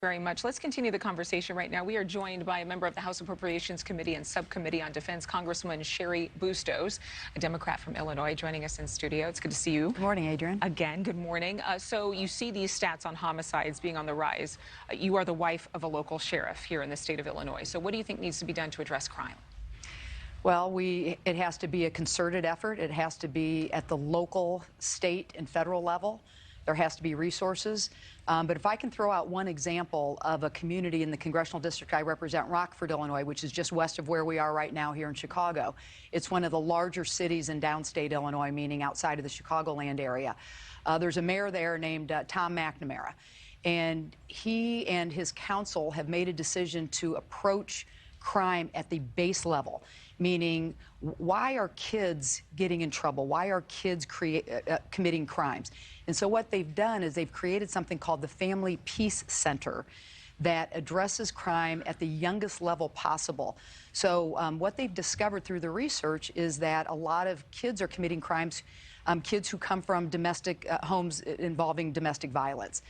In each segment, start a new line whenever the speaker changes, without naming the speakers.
Very much. Let's continue the conversation right now. We are joined by a member of the House Appropriations Committee and Subcommittee on Defense, Congresswoman Sherry Bustos, a Democrat from Illinois, joining us in studio. It's good to see you.
Good morning, Adrian.
Again, good morning. So you see these stats on homicides being on the rise. You are the wife of a local sheriff here in the state of Illinois. So what do you think needs to be done to address crime?
Well, it has to be a concerted effort. It has to be at the local, state, and federal level. There has to be resources. But if I can throw out one example of a community in the congressional district I represent, Rockford, Illinois, which is just west of where we are right now here in Chicago. It's one of the larger cities in downstate Illinois, meaning outside of the Chicagoland area. There's a mayor there named Tom McNamara. And he and his council have made a decision to approach crime at the base level, meaning why are kids getting in trouble? Why are kids committing crimes? And so what they've done is they've created something called the Family Peace Center that addresses crime at the youngest level possible. So what they've discovered through the research is that a lot of kids are committing crimes, kids who come from domestic homes involving domestic violence.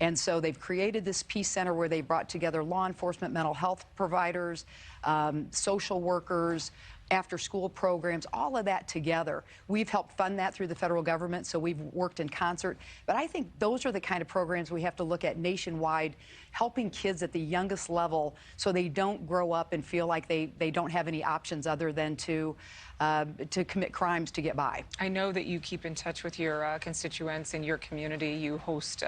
And so they've created this peace center where they brought together law enforcement, mental health providers, social workers, after-school programs, all of that together. We've helped fund that through the federal government, so we've worked in concert. But I think those are the kind of programs we have to look at nationwide, helping kids at the youngest level so they don't grow up and feel like they don't have any options other than to commit crimes to get by.
I know that you keep in touch with your constituents in your community. You host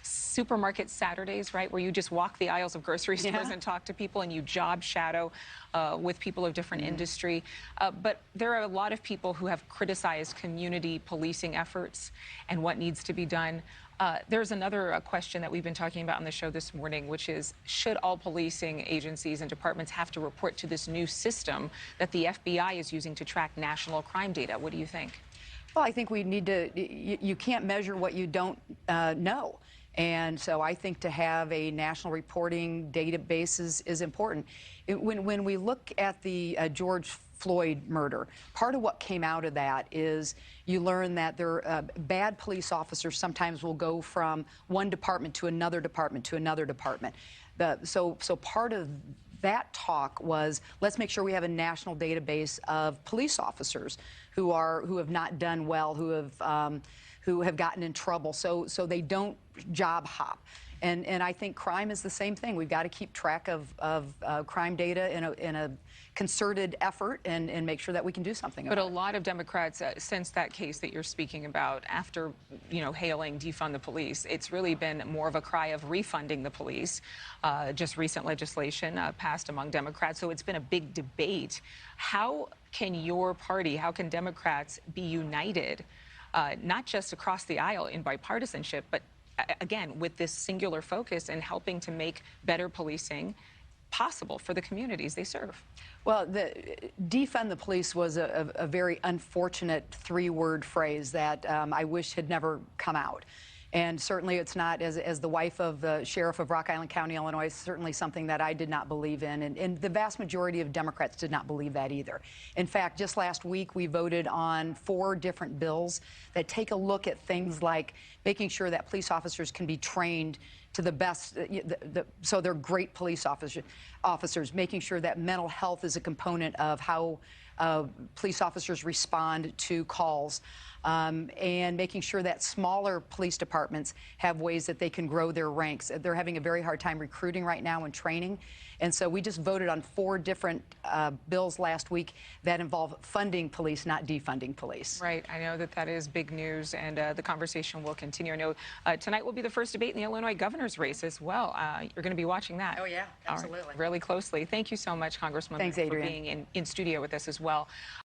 supermarket Saturdays, right, where you just walk the aisles of grocery stores and talk to people, and you job shadow with people of different industry. But there are a lot of people who have criticized community policing efforts and what needs to be done. There's another question that we've been talking about on the show this morning, which is, should all policing agencies and departments have to report to this new system that the FBI is using to track national crime data? What do you think?
Well, I think we need to, you can't measure what you don't know. And so I think to have a national reporting database is important. When we look at the George Floyd murder, part of what came out of that is you learn that bad police officers sometimes will go from one department to another department to another department. So part of that talk was, let's make sure we have a national database of police officers who have not done well, who have gotten in trouble, so they don't job hop. And I think crime is the same thing. We've got to keep track of crime data in a concerted effort and make sure that we can do something about it.
But a lot of Democrats, since that case that you're speaking about, after, hailing defund the police, it's really been more of a cry of refunding the police. Just recent legislation passed among Democrats, so it's been a big debate. How can your party, how can Democrats be united, not just across the aisle in bipartisanship, but again, with this singular focus and helping to make better policing possible for the communities they serve?
Well, defund the police was a very unfortunate three-word phrase that I wish had never come out. And certainly it's not, as the wife of the sheriff of Rock Island County, Illinois, it's certainly something that I did not believe in. And the vast majority of Democrats did not believe that either. In fact, just last week, we voted on 4 different bills that take a look at things like making sure that police officers can be trained to the best, so they're great police officers, making sure that mental health is a component of how police officers respond to calls, and making sure that smaller police departments have ways that they can grow their ranks. They're having a very hard time recruiting right now and training. And so we just voted on 4 different bills last week that involve funding police, not defunding police.
Right. I know that is big news, and the conversation will continue. I know tonight will be the first debate in the Illinois governor's race as well. You're going to be watching that.
Oh, yeah, absolutely.
Really closely. Thank you so much, Congresswoman,
Thanks, Adrian,
for being in studio with us as well.